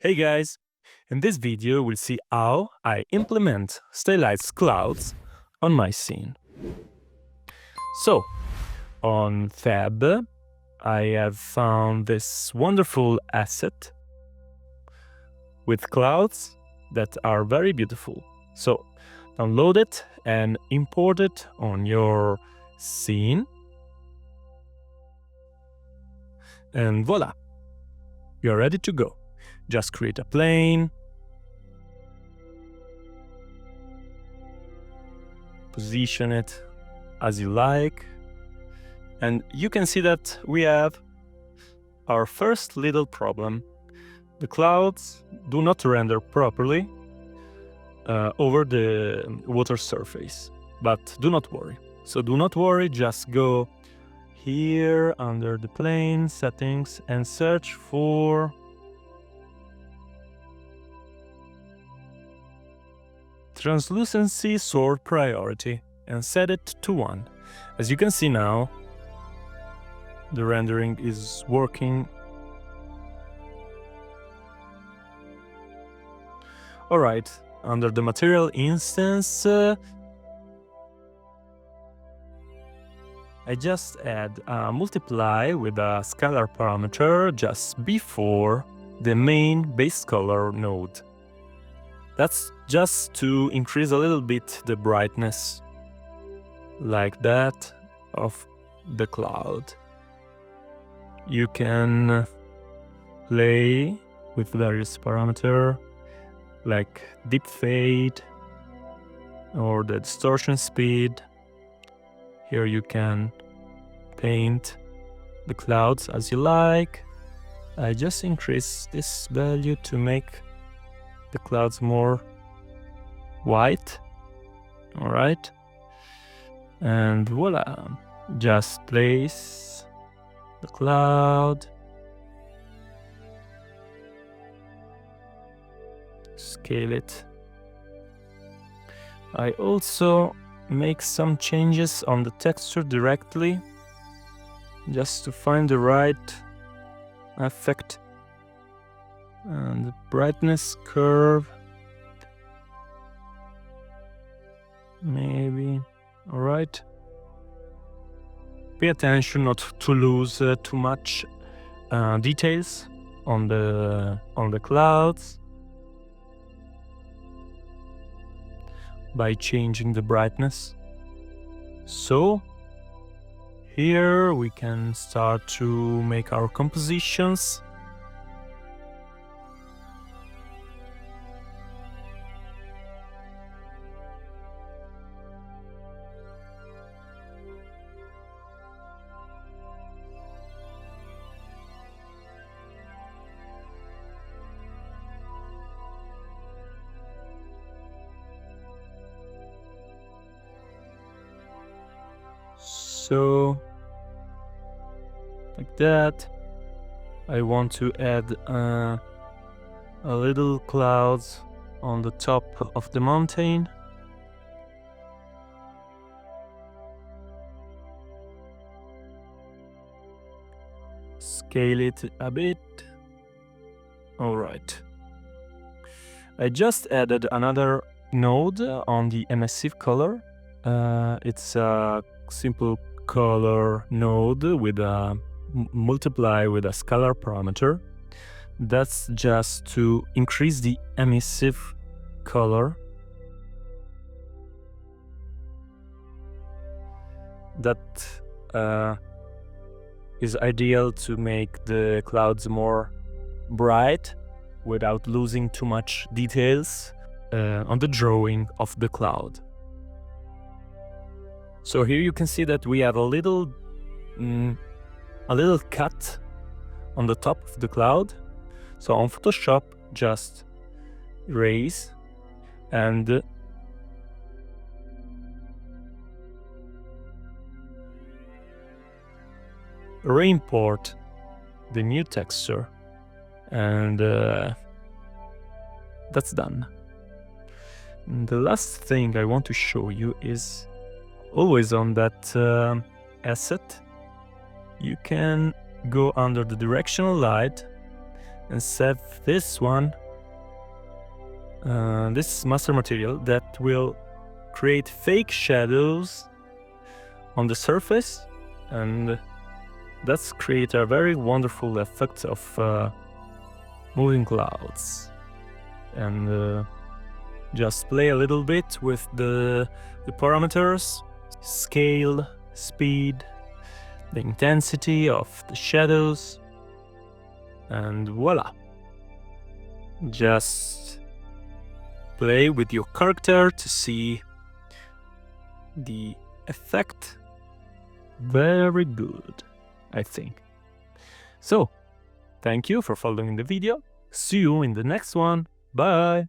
Hey guys! In this video we'll see how I implement stylized clouds on my scene. So, on Fab, I have found this wonderful asset with clouds that are very beautiful. So, download it and import it on your scene. And voila! You're ready to go. Just create a plane, position it as you like, and you can see that we have our first little problem. The clouds do not render properly over the water surface, but do not worry. So do not worry, just go here under the plane settings and search for translucency sort priority and set it to 1. As you can see now, the rendering is working. Alright, under the material instance, I just add a multiply with a scalar parameter just before the main base color node. That's just to increase a little bit the brightness, like that, of the cloud. You can play with various parameters, like deep fade or the distortion speed. Here you can paint the clouds as you like. I just increase this value to make the clouds more white. Alright, and voila, just place the cloud, scale it. I also make some changes on the texture directly, just to find the right effect. And the brightness curve, maybe. Alright. Pay attention not to lose too much details on the clouds by changing the brightness. So here we can start to make our compositions. So, like that. I want to add a little clouds on the top of the mountain. Scale it a bit. Alright. I just added another node on the emissive color. It's a simple color node with a multiply with a scalar parameter. That's just to increase the emissive color. That is ideal to make the clouds more bright without losing too much details on the drawing of the cloud. So here you can see that we have a little cut on the top of the cloud. So on Photoshop, just erase and re-import the new texture, and that's done. And the last thing I want to show you is always on that asset, you can go under the directional light and save this one, this master material that will create fake shadows on the surface, and that's create a very wonderful effect of moving clouds. And just play a little bit with the parameters, scale, speed, the intensity of the shadows, and voila. Just play with your character to see the effect. Very good, I think. So, thank you for following the video. See you in the next one. Bye!